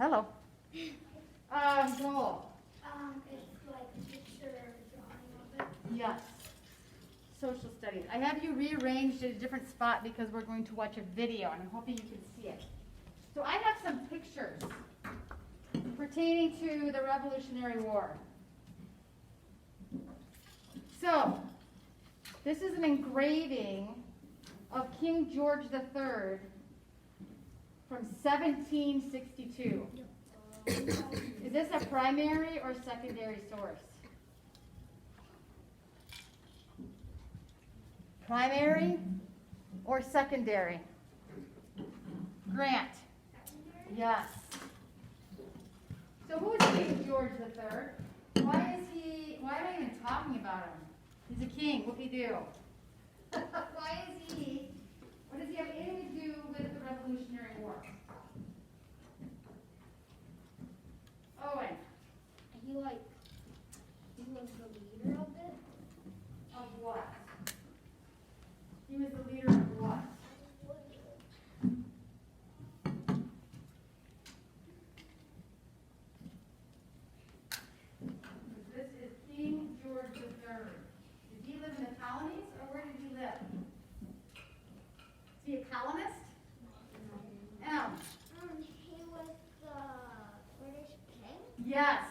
Hello. Joel. It's like a picture drawing of it. Yes. Social studies. I have you rearranged at a different spot because we're going to watch a video, and I'm hoping you can see it. So I have some pictures pertaining to the Revolutionary War. So, this is an engraving of King George III from 1762. Is this a primary or secondary source? Primary or secondary? Grant. Yes. So who is King George III? Why am I even talking about him? He's a king. What did he do? What does he have anything to do with the Revolutionary War? Owen. He was the leader of it. Of what? He was the leader of what? This is King George III. Did he live in the colonies, or where did he live? Is he a colonist? M. He was the British king. Yes.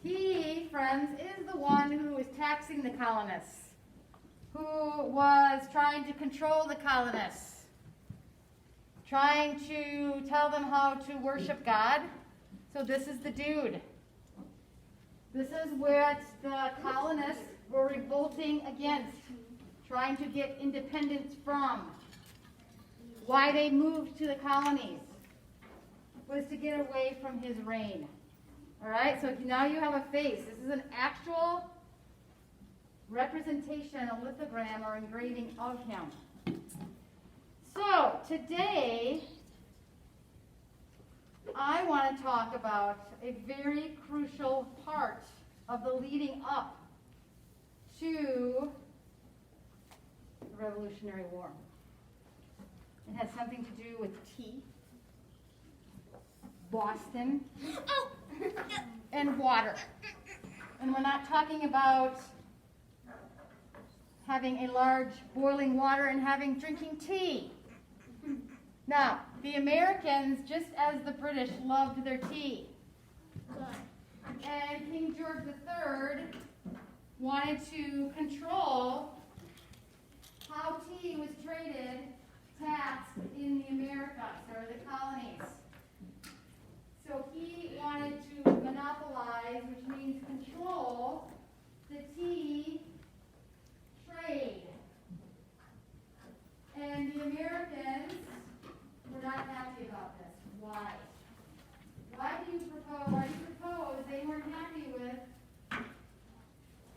He, friends, is the one who was taxing the colonists, who was trying to control the colonists, trying to tell them how to worship God. So this is the dude. This is what the colonists were revolting against, trying to get independence from. Why they moved to the colonies was to get away from his reign. All right, so now you have a face. This is an actual representation, a lithogram or engraving of him. So today, I want to talk about a very crucial part of the leading up to the Revolutionary War. It has something to do with tea, Boston, and water. And we're not talking about having a large boiling water and drinking tea. Now, the Americans, just as the British, loved their tea. And King George III wanted to control how tea was traded, taxed in the Americas, or the colonies. So he wanted to monopolize, which means control, the tea trade. And the Americans were not happy about this. Why? Why do you propose they weren't happy with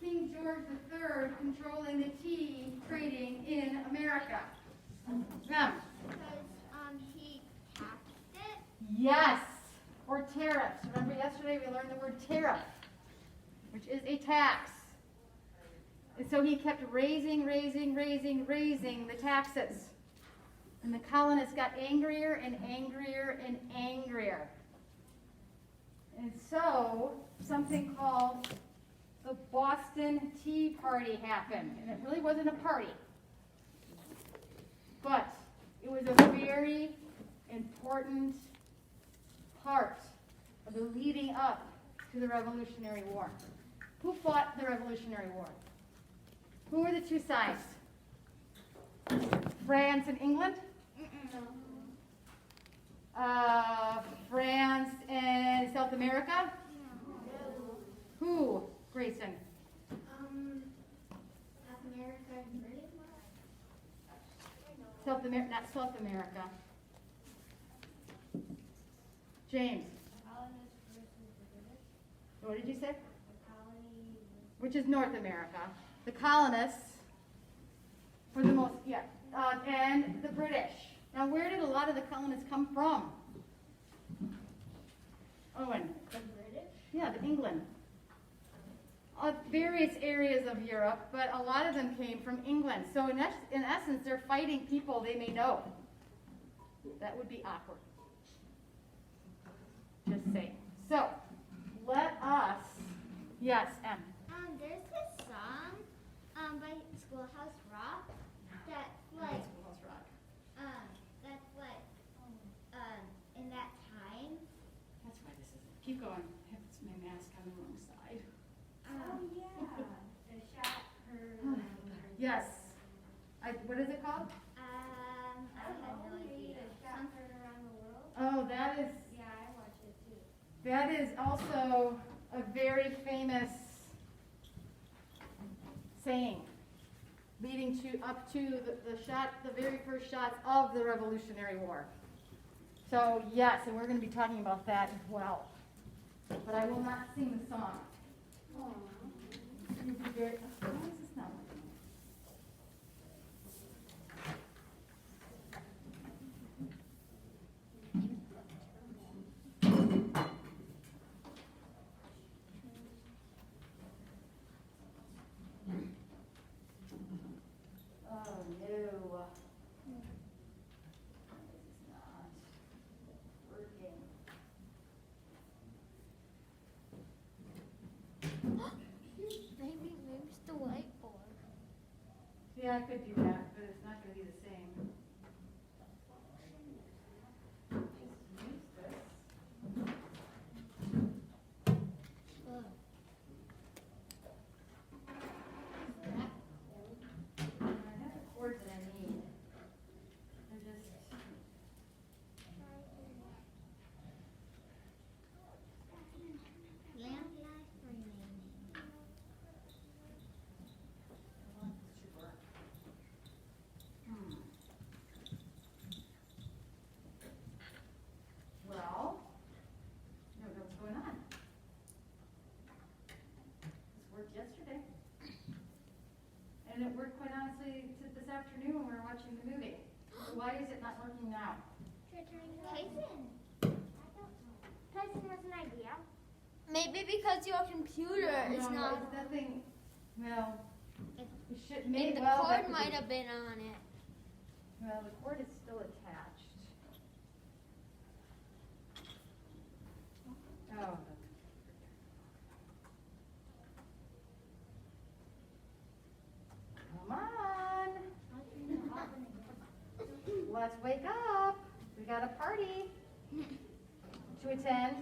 King George III controlling the tea trading in America? Yeah. Because he taxed it. Yes. Or tariffs. Remember yesterday we learned the word tariff, which is a tax. And so he kept raising the taxes. And the colonists got angrier and angrier and angrier. And so something called the Boston Tea Party happened. And it really wasn't a party. But it was a very important part of the leading up to the Revolutionary War. Who fought the Revolutionary War? Who were the two sides? France and England? France and South America? Who, Grayson? South America and Britain. South America, not South America. James. Colonists versus the British. What did you say? The colony. Which is North America. The colonists, for the most, and the British. Now, where did a lot of the colonists come from? Owen. The British. Yeah, the England. Various areas of Europe, but a lot of them came from England. So in essence, they're fighting people they may know. That would be awkward. saying. So, let us, yes, Em. There's this song, by Schoolhouse Rock that's like, Schoolhouse Rock. that's like, in that time. That's why this isn't. Keep going. I have my mask on the wrong side. The shot her. Yes. What is it called? I have no idea. Something around the world. Oh, that is. Yeah, I watched it too. That is also a very famous saying, leading up to the very first shots of the Revolutionary War. So yes, and we're going to be talking about that as well. But I will not sing the song. You'll be very. Why is this not working? Oh no. This is not working. Maybe it's the whiteboard. Yeah, I could do that, but it's not going to be the same. Just use this. I have the cords that I need. They're just. Lamp life remaining. I want this to work. Well, you don't know what's going on. This worked yesterday. And it worked quite honestly this afternoon when we were watching the movie. So why is it not working now? Tyson has an idea. Maybe because your computer is No, not it's nothing, well, it should, and maybe, the well, cord that could might be- have been on it. Well, the cord is still attached. Oh. Come on. Let's wake up. We got a party to attend.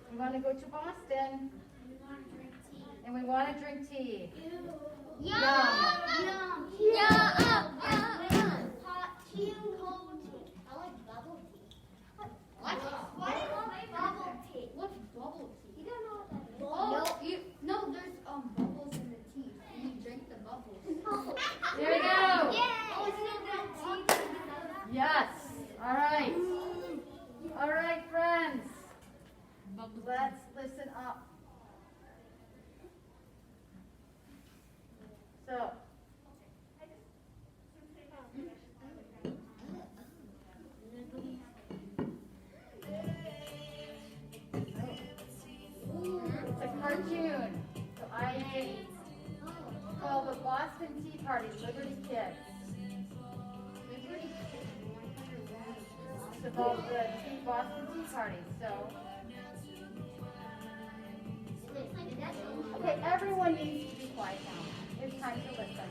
We want to go to Boston and we want to drink tea. Yum! Yum. Hot tea, cold tea. I like bubble tea. What? Why do you want bubble tea? What's bubble tea? You don't know what that is? No, there's bubbles in the tea, and you drink the bubbles. There we go. Oh, isn't that tea? Yes. All right. All right, friends. Let's listen up. So, it's a cartoon. So I made called the Boston Tea Party, Liberty Kids. It's about the Boston Tea Party. So, okay, everyone needs to be quiet now. It's time to listen.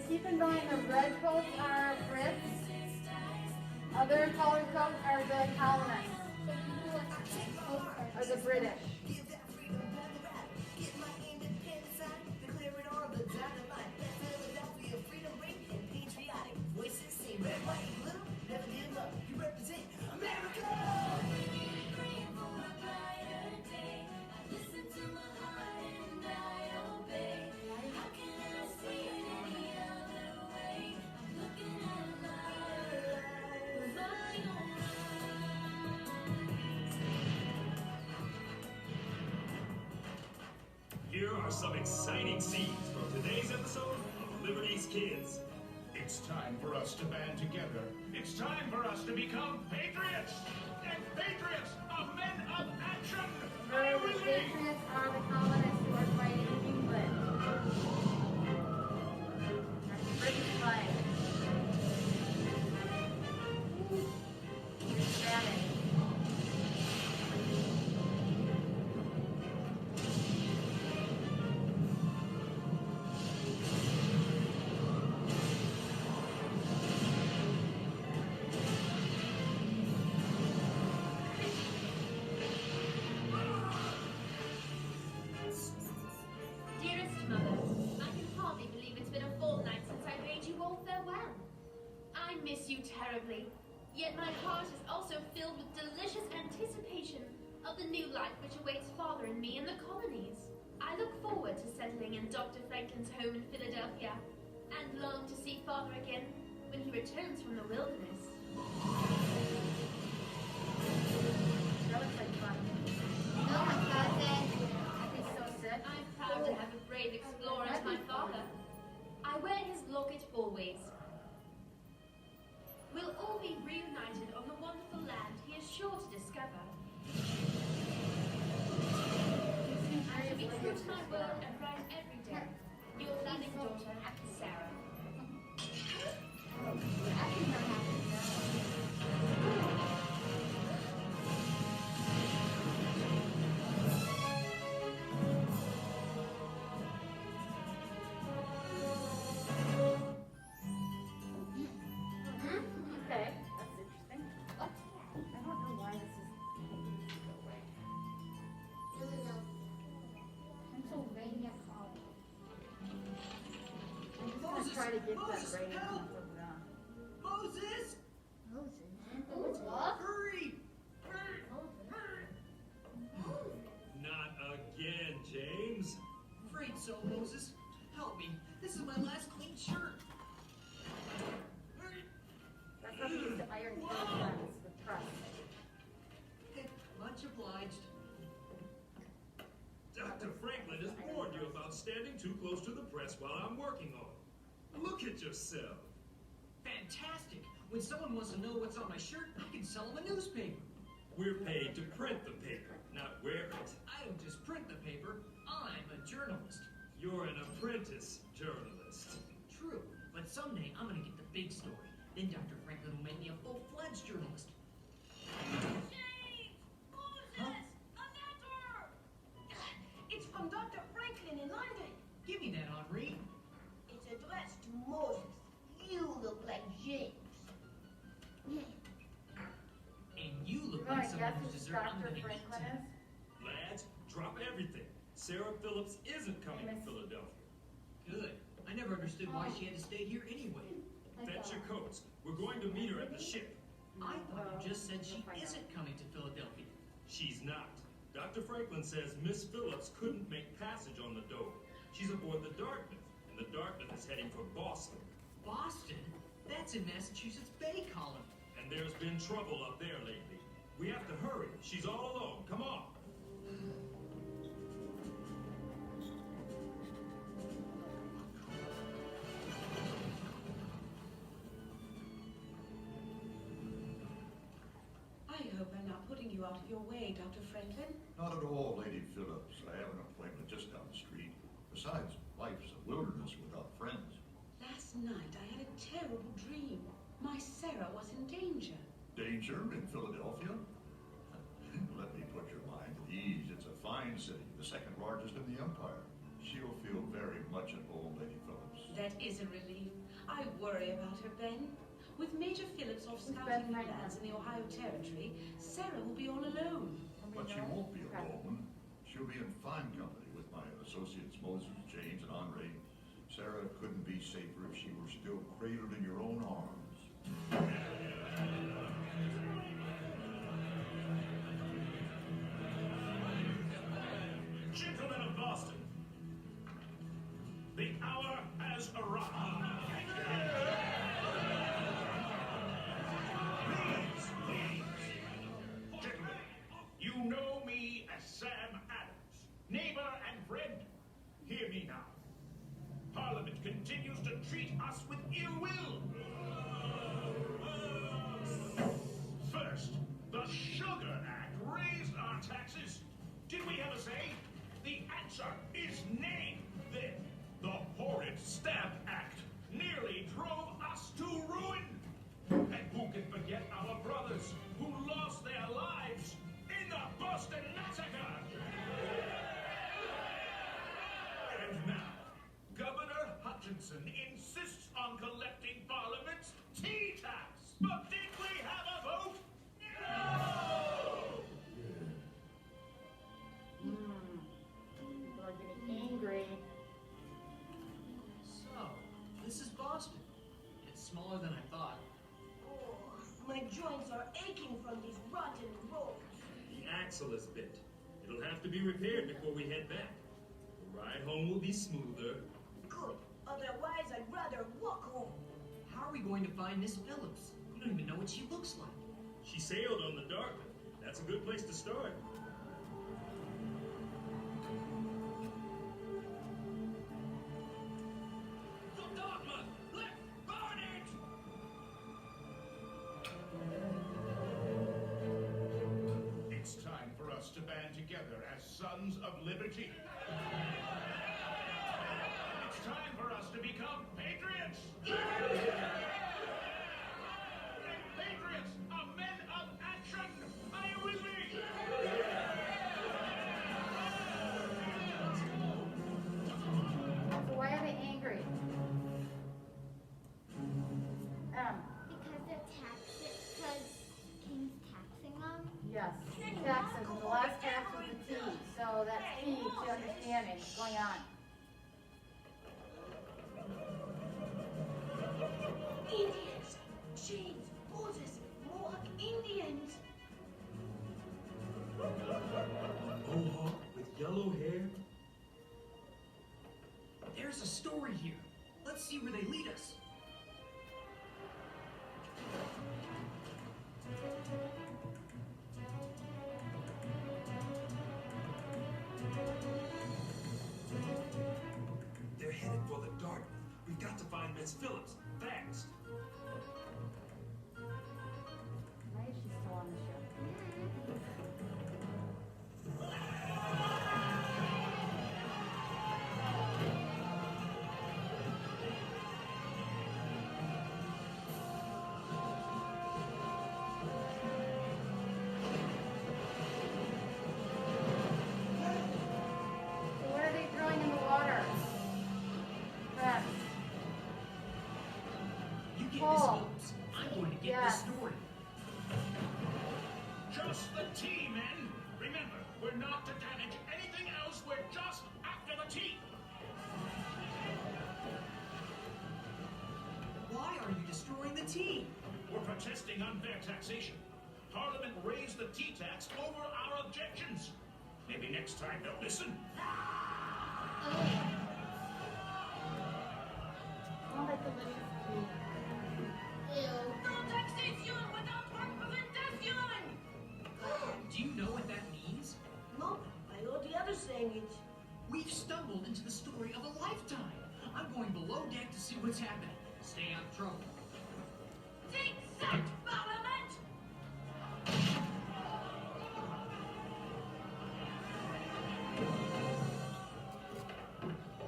Keep in mind the red coats are Brits. Other colored coats are the colonists. Or the British. Here are some exciting scenes from today's episode of Liberty's Kids. It's time for us to band together. It's time for us to become patriots! And patriots are men of action! Remember, the Patriots are the colonists who are fighting England. you terribly. Yet my heart is also filled with delicious anticipation of the new life which awaits Father and me in the colonies. I look forward to settling in Dr. Franklin's home in Philadelphia, and long to see Father again when he returns from the wilderness. That looks like fun. No, my cousin. I'd be so sick. I'm proud to have a brave explorer as my father. I wear his locket always. We'll all be reunited on the wonderful land he is sure to discover. I shall be true to my word and write every day. Your loving daughter, Sarah. Actually, not happy. Okay, that's interesting. I don't know why this is taking so away. Pennsylvania College. I'm just gonna try to get that rating and put it on. Moses! What's what? Hurry! Not again, James. Afraid so, Moses. Help me. This is my last clean shirt. That's how they used to iron things with press. Much obliged. Dr. Franklin has warned you about standing too close to the press while I'm working on it. Look at yourself. Fantastic. When someone wants to know what's on my shirt, I can sell them a newspaper. We're paid to print the paper, not wear it. I don't just print the paper. I'm a journalist. You're an apprentice journalist. True, but someday I'm gonna get the big story. Then Dr. Franklin will make me a full-fledged journalist. James! Moses! A letter! It's from Dr. Franklin in London. Give me that, Henri. It's addressed to Moses. You look like James. And you look You're like gonna someone guess whose who dessert I'm Dr. gonna eat Franklin tonight. is? Lads, drop everything. Sarah Phillips isn't coming to Famous. Philadelphia. Good. I never understood why she had to stay here anyway. Fetch your coats. We're going to meet her at the ship. I thought you just said she isn't coming to Philadelphia. She's not. Dr. Franklin says Miss Phillips couldn't make passage on the Dove. She's aboard the Dartmouth, and the Dartmouth is heading for Boston. Boston? That's in Massachusetts Bay Colony. And there's been trouble up there lately. We have to hurry. She's all alone. Come on. I hope I'm not putting you out of your way, Dr. Franklin. Not at all, Lady Phillips. I have an appointment just down the street. Besides, life's a wilderness without friends. Last night I had a terrible dream. My Sarah was in danger. Danger in Philadelphia? Let me put your mind at ease. It's a fine city, the second largest in the empire. She'll feel very much at home, Lady Phillips. That is a relief. I worry about her, Ben. With Major Phillips off Ben scouting new Franklin. lands in the Ohio Territory, Sarah will be all alone. But she won't be alone. She'll be in fine company with my associates Moses, James, and Henri. Sarah couldn't be safer if she were still cradled in your own arms. Gentlemen of Boston, the hour has arrived. Please. Gentlemen, you know me as Sam Adams, neighbor and friend. Hear me now. Parliament continues to treat us with ill will. First, the Sugar Act raised our taxes. Did we ever say? The answer is nay. Then, the horrid Stamp Act nearly drove us to ruin. And who can forget our brothers who lost their lives in the Boston Massacre? And now, Governor Hutchinson insists on collecting Parliament's tea tax. But did we have a vote? No! People are getting angry. So, this is Boston. It's smaller than I thought. axle is bent. It'll have to be repaired before we head back. The ride home will be smoother. Good. Otherwise, I'd rather walk home. How are we going to find Miss Phillips? We don't even know what she looks like. She sailed on the Dartmouth. That's a good place to start. The Dartmouth! Let's burn it! It's time for us to band together as Sons of Liberty. It's time for us to become patriots! And patriots are men of action! Are you with me? So why are they angry? Because they're because King's taxing them. Yes, taxes. The last tax was the T, so that's key to understanding what's going on. Indians! Chains, Moses, Mohawk Indians! Mohawk with yellow hair? There's a story here. Let's see where they lead us. They're headed for the Dartmouth. We've got to find Miss Phillips, fast. Why is she still on the ship? So what are they throwing in the water? Friends. You get Miss Paul. Phillips. I'm going to get Yes. this story. Just the tea, men! Remember, we're not to damage anything else, we're just after the tea! Why are you destroying the tea? We're protesting unfair taxation. Parliament raised the tea tax over our objections. Maybe next time they'll listen. Oh, like delicious tea. Do you know what that means? No, I heard the others saying it. We've stumbled into the story of a lifetime. I'm going below deck to see what's happening. Stay out of trouble. Take that, Parliament!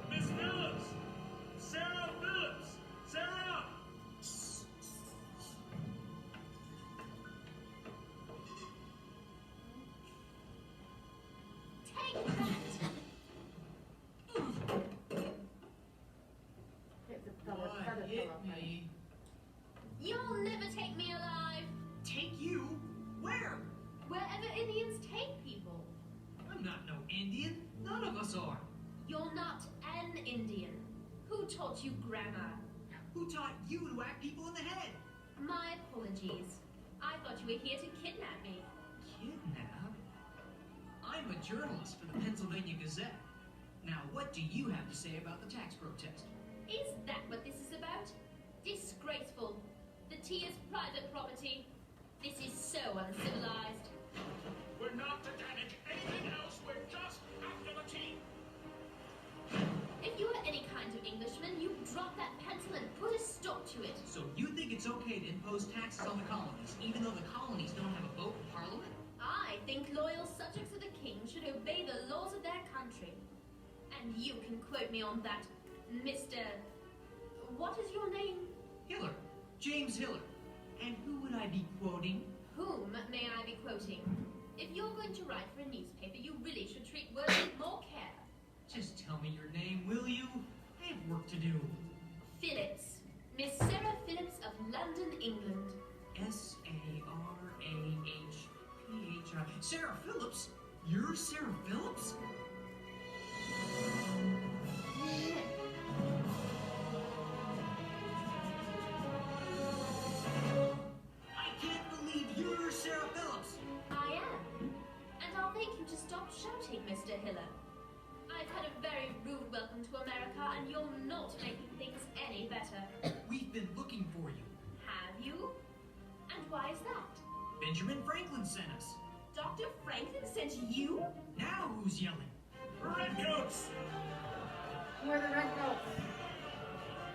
Miss Phillips! Sarah Phillips! Sarah! Take that! It's a feather What hit pillow. me? You'll never take me alive! Take you? Where? Wherever Indians take people. I'm not no Indian. None of us are. You're not an Indian. Who taught you grammar? Who taught you to whack people in the head? My apologies. I thought you were here to kidnap me. Kidnap? I'm a journalist for the Pennsylvania Gazette. Now, what do you have to say about the tax protest? Is that what this is about? Disgraceful. The tea is private property. This is so uncivilized. We're not to damage anything else, we're just after the tea. If you were any kind of Englishman, you'd drop that pencil and put a stop to it. So you think it's okay to impose taxes on the colonies, even though the colonies don't have a vote in Parliament? I think loyal subjects of the king should obey the laws of their country. And you can quote me on that, Mr. What is your name? Hiller. James Hiller. And who would I be quoting? Whom may I be quoting? If you're going to write for a newspaper, you really should treat words with more care. Just tell me your name, will you? I have work to do. Phillips. Miss Sarah Phillips of London, England. S-A-R-A-H-P-H-I. Sarah Phillips? You're Sarah Phillips? I can't believe you're Sarah Phillips. I am. And Benjamin Franklin sent us. Dr. Franklin sent you? Now who's yelling? Redcoats! Who are the redcoats?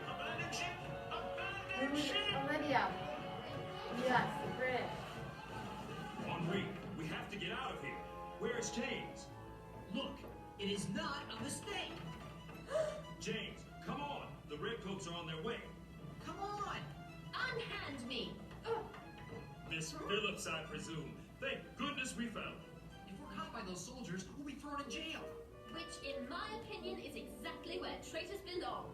Abandoned ship! Who Abandoned is ship! Olivia? Yes, the British. Henri, we have to get out of here. Where's James? Look, it is not a mistake. James, come on. The redcoats are on their way. Come on. Unhand me! Miss Phillips, I presume. Thank goodness we found her. If we're caught by those soldiers, we'll be thrown in jail. Which, in my opinion, is exactly where traitors belong.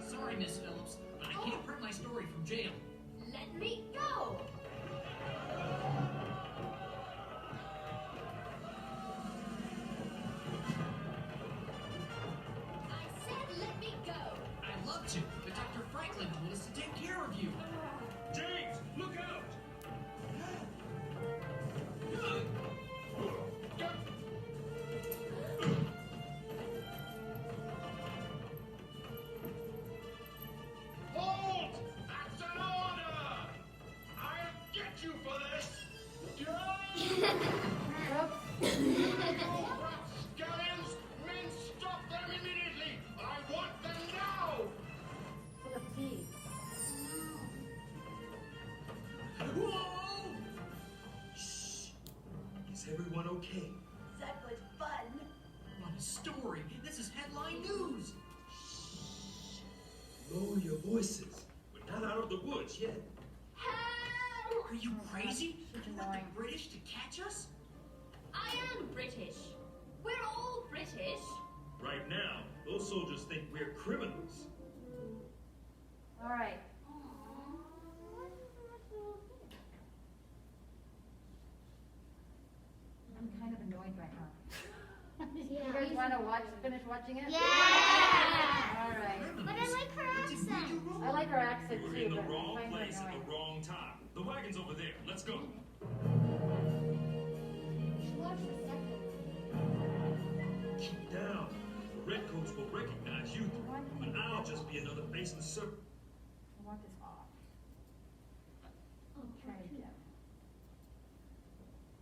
Sorry, Miss Phillips, but I can't print my story from jail. Let me go! I said let me go! I'd love to, but Dr. Franklin told us to take care of you. James, look out! Halt! That's an order! I'll get you for this! Scallions! Men, stop them immediately! I want them now! Full of tea. Whoa! Shh. Is everyone okay? That was fun. What a story. This is headline news. Lower your voices. We're not out of the woods yet. Help! Are you crazy? Such You want the annoying. British to catch us? I am British. We're all British. Right now, those soldiers think we're criminals. All right. I'm kind of annoyed right now. You guys want to finish watching it? Yeah! All right. But I like her What did we accent. do wrong? I like her accent We're too, in the but I wrong find her place at annoying. the wrong time. The wagon's over there. Let's go. Watch the second. Keep down. The redcoats will recognize you, but I'll just be another face in the circle. I want this off. Try it again.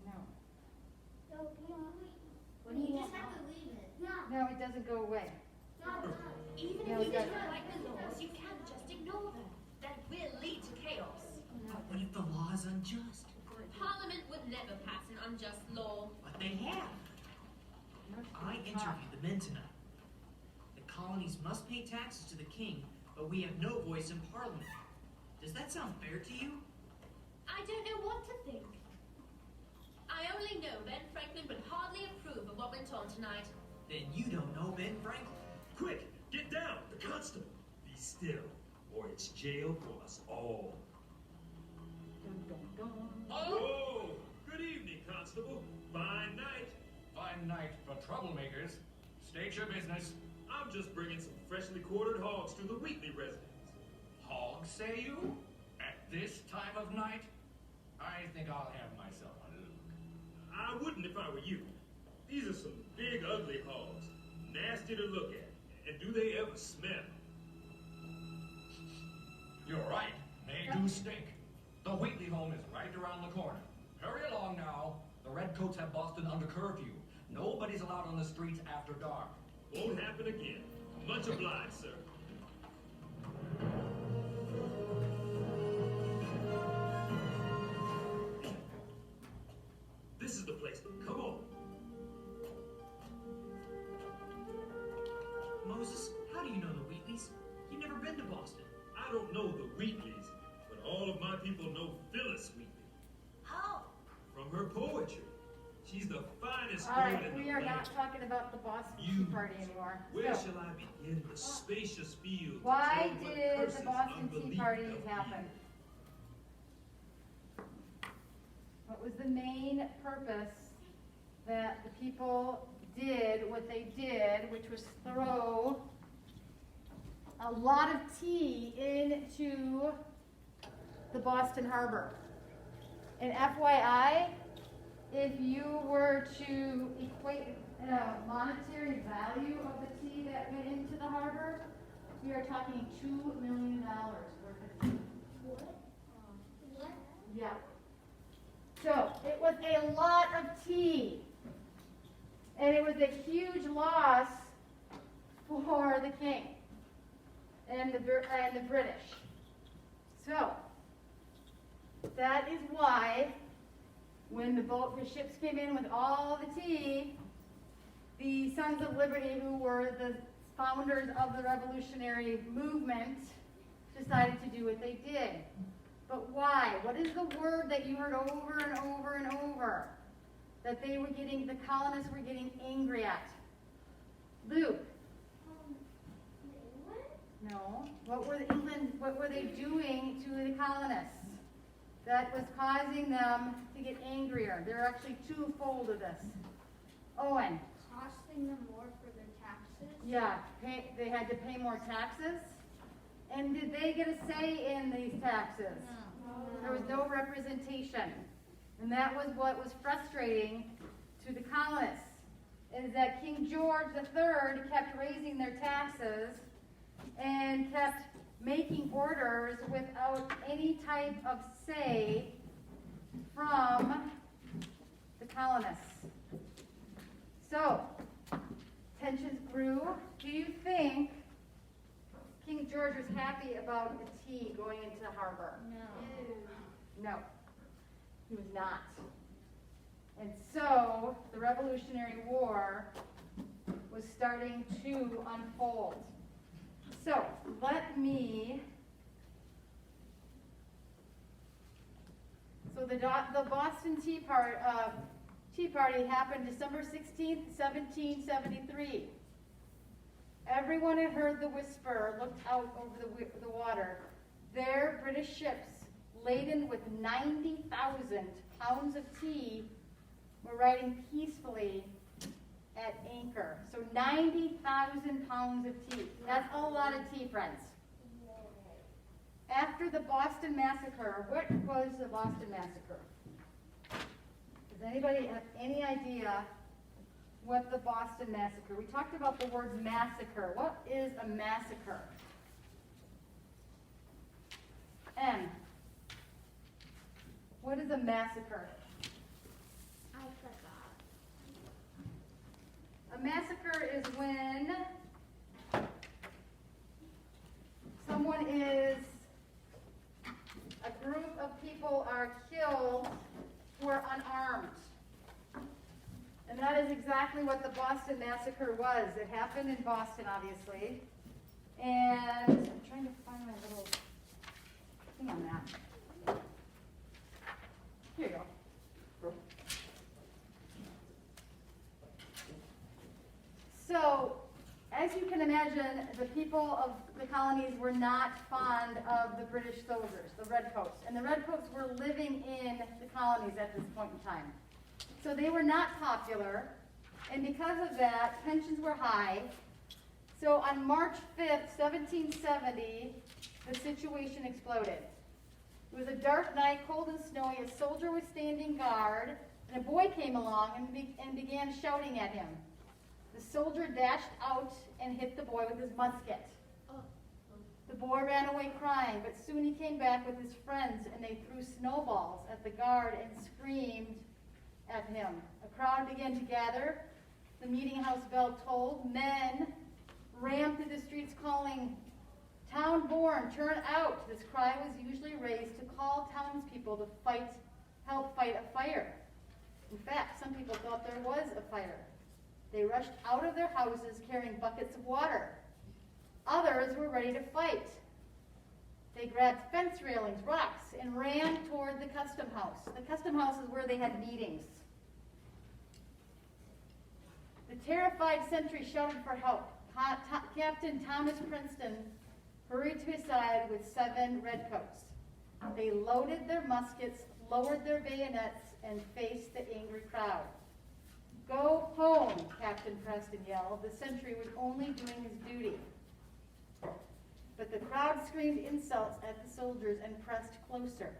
No. No, come on. When you just have to leave it. Yeah. No, it doesn't go away. Even No, if it you doesn't. don't like the laws, you can't just ignore them. That will lead to chaos. But what if the law is unjust? Parliament would never pass an unjust law. But they have. I interviewed the men tonight. The colonies must pay taxes to the king, but we have no voice in Parliament. Does that sound fair to you? I don't know what to think. I only know Ben Franklin would hardly approve of what went on tonight. Then you don't know Ben Franklin. Quick, get down. The constable. Be still, or it's jail for us all. Dun, dun, dun. Oh, good evening, constable. Fine night. Fine night for troublemakers. State your business. I'm just bringing some freshly quartered hogs to the Wheatley residence. Hogs, say you? At this time of night? I think I'll have myself a look. I wouldn't if I were you. These are some big, ugly hogs. Nasty to look at. And do they ever smell? You're right. They do stink. The Wheatley home is right around the corner. Hurry along now. The Redcoats have Boston under curfew. Nobody's allowed on the streets after dark. Won't happen again. Much obliged, sir. This is the place. Come on. Moses, how do you know the Wheatleys? You've never been to Boston. I don't know the Wheatleys, but all of my people know Phyllis Wheatley. How? From her poetry. She's the finest All poet right, in we the are land. not talking about the Boston Tea You- Party anymore. Where So, shall I begin the spacious field? to why tell what did curses the Boston Tea unbelief Party doth happen? yield? What was the main purpose that the people did what they did, which was throw a lot of tea into the Boston Harbor? And FYI, if you were to equate monetary value of the tea that went into the harbor, we are talking $2 million worth of tea. What? What? Yeah. So it was a lot of tea. And it was a huge loss for the king and the British. So that is why when the ships came in with all the tea, the Sons of Liberty, who were the founders of the revolutionary movement, decided to do what they did. But why? What is the word that you heard over and over and over that the colonists were getting angry at? Luke? No. What were they doing to the colonists that was causing them to get angrier? There are actually twofold of this. Owen? Costing them more for their taxes? Yeah, they had to pay more taxes. And did they get a say in these taxes? No. There was no representation. And that was what was frustrating to the colonists, is that King George III kept raising their taxes and kept making orders without any type of say from the colonists. So, tensions grew. Do you think King George was happy about the tea going into harbor? No, he was not. And so, the Revolutionary War was starting to unfold. So, the Boston Tea Party happened December 16th, 1773. Everyone had heard the whisper, looked out over the water. There, British ships laden with 90,000 pounds of tea were riding peacefully at anchor. So 90,000 pounds of tea. That's a lot of tea, friends. After the Boston Massacre, what was the Boston Massacre? Does anybody have any idea what the Boston Massacre? We talked about the word massacre. What is a massacre? M. What is a massacre? I forgot. A massacre is when a group of people are killed who are unarmed. And that is exactly what the Boston Massacre was. It happened in Boston, obviously. And I'm trying to find my little thing on that. Here you go. So, as you can imagine, the people of the colonies were not fond of the British soldiers, the Redcoats. And the Redcoats were living in the colonies at this point in time. So they were not popular, and because of that, tensions were high. So on March 5th, 1770, the situation exploded. It was a dark night, cold and snowy. A soldier was standing guard, and a boy came along and began shouting at him. The soldier dashed out and hit the boy with his musket. The boy ran away crying, but soon he came back with his friends, and they threw snowballs at the guard and screamed at him. A crowd began to gather. The meeting house bell tolled. Men ran through the streets calling, "Town born, turn out." This cry was usually raised to call townspeople to help fight a fire. In fact, some people thought there was a fire. They rushed out of their houses carrying buckets of water. Others were ready to fight. They grabbed fence railings, rocks, and ran toward the custom house. The custom house is where they had meetings. The terrified sentry shouted for help. Captain Thomas Princeton hurried to his side with 7 redcoats. They loaded their muskets, lowered their bayonets, and faced the angry crowd. "Go home," Captain Preston yelled. The sentry was only doing his duty. But the crowd screamed insults at the soldiers and pressed closer.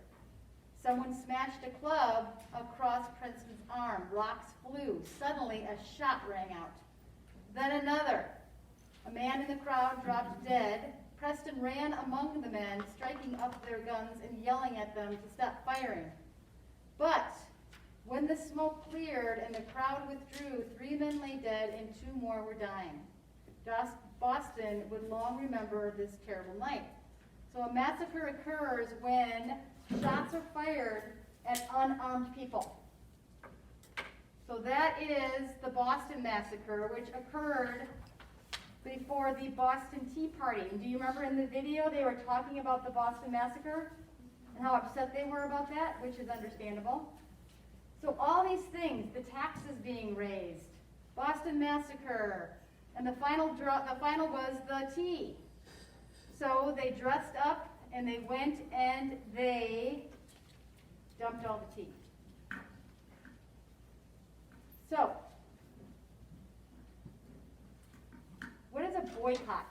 Someone smashed a club across Princeton's arm. Rocks flew. Suddenly, a shot rang out. Then another. A man in the crowd dropped dead. Preston ran among the men, striking up their guns and yelling at them to stop firing. But When the smoke cleared and the crowd withdrew, 3 men lay dead and 2 more were dying. Boston would long remember this terrible night. So a massacre occurs when shots are fired at unarmed people. So that is the Boston Massacre, which occurred before the Boston Tea Party. And do you remember in the video they were talking about the Boston Massacre and how upset they were about that, which is understandable. So all these things, the taxes being raised, Boston Massacre, and the final was the tea. So they dressed up and they went and they dumped all the tea. So, what is a boycott?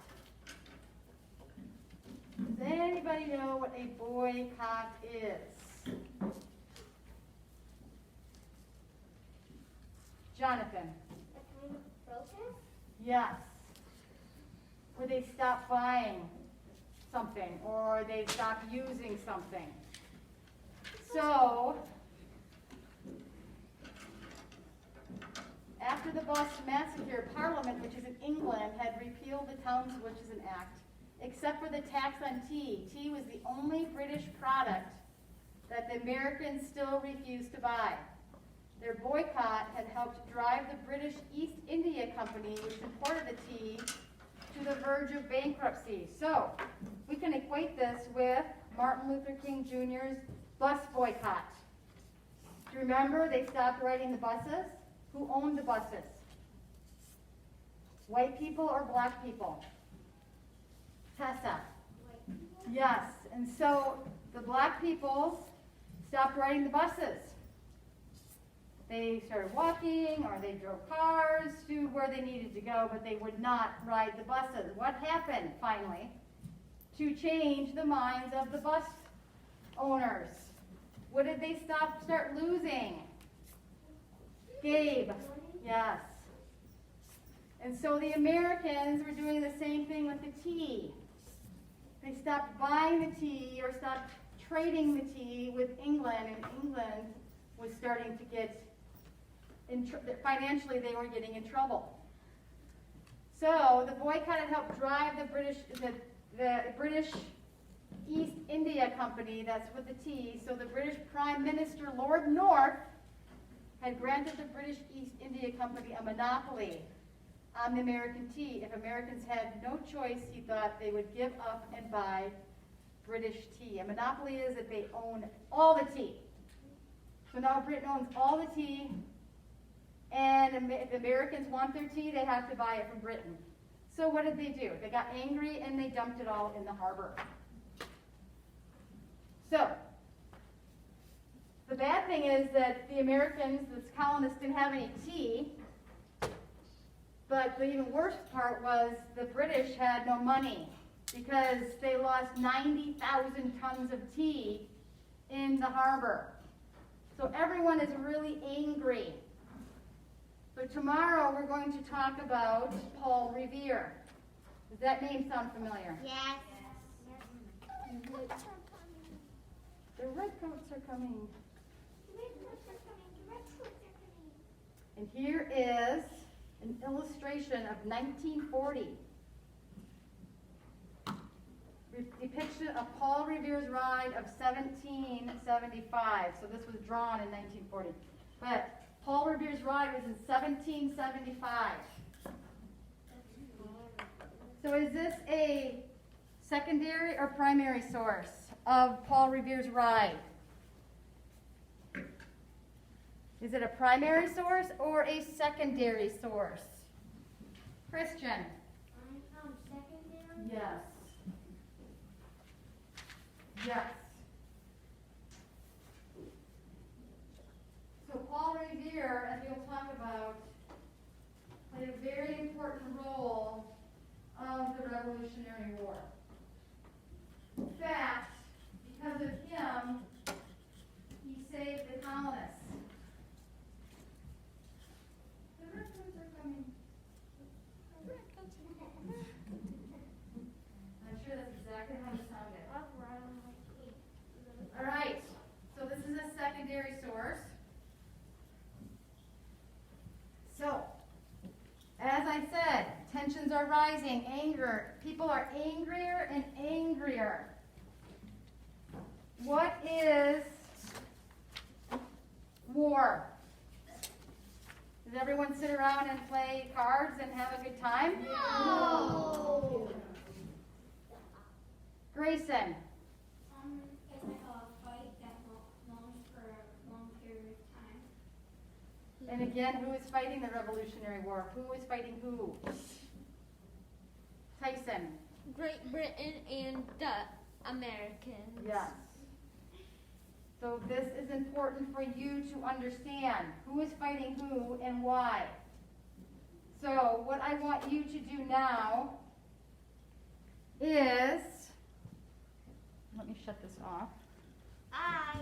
Does anybody know what a boycott is? Jonathan? A kind of protest? Yes. Where they stop buying something or they stop using something. So, after the Boston Massacre, Parliament, which is in England, had repealed the Towns and Witches Act, except for the tax on tea. Tea was the only British product that the Americans still refused to buy. Their boycott had helped drive the British East India Company, which imported the tea, to the verge of bankruptcy. So, we can equate this with Martin Luther King Jr.'s bus boycott. Do you remember they stopped riding the buses? Who owned the buses? White people or black people? Tessa. Yes, and so the black people stopped riding the buses. They started walking or they drove cars to where they needed to go, but they would not ride the buses. What happened, finally, to change the minds of the bus owners? What did they start losing? Gabe. Yes. And so the Americans were doing the same thing with the tea. They stopped buying the tea or stopped trading the tea with England, and England was starting to get financially they were getting in trouble. So the boycott had helped drive the British East India Company, that's with the tea. So the British Prime Minister Lord North had granted the British East India Company a monopoly on the American tea. If Americans had no choice, he thought they would give up and buy British tea. A monopoly is that they own all the tea. So now Britain owns all the tea, and if the Americans want their tea, they have to buy it from Britain. So what did they do? They got angry and they dumped it all in the harbor. So, the bad thing is that the Americans, the colonists, didn't have any tea. But the even worse part was the British had no money because they lost 90,000 tons of tea in the harbor. So everyone is really angry. So tomorrow we're going to talk about Paul Revere. Does that name sound familiar? Yes. The redcoats are coming. And here is an illustration of 1940. Depiction of Paul Revere's ride of 1775. So this was drawn in 1940. But Paul Revere's ride was in 1775. So is this a secondary or primary source of Paul Revere's ride? Is it a primary source or a secondary source? Christian? Secondary? Yes. Yes. So Paul Revere, as we'll talk about, played a very important role of the Revolutionary War. In fact, because of him, he saved the colonists. The redcoats are coming. I'm sure that's exactly how you sounded. All right, so this is a secondary source. said, tensions are rising, anger. People are angrier and angrier. What is war? Does everyone sit around and play cards and have a good time? No. Grayson, It's like a fight that lasts for a long period of time. and again, who is fighting the Revolutionary War? Who is fighting who? Tyson. Great Britain and the Americans. Yes. So this is important for you to understand. Who is fighting who and why? So what I want you to do now is, let me shut this off. I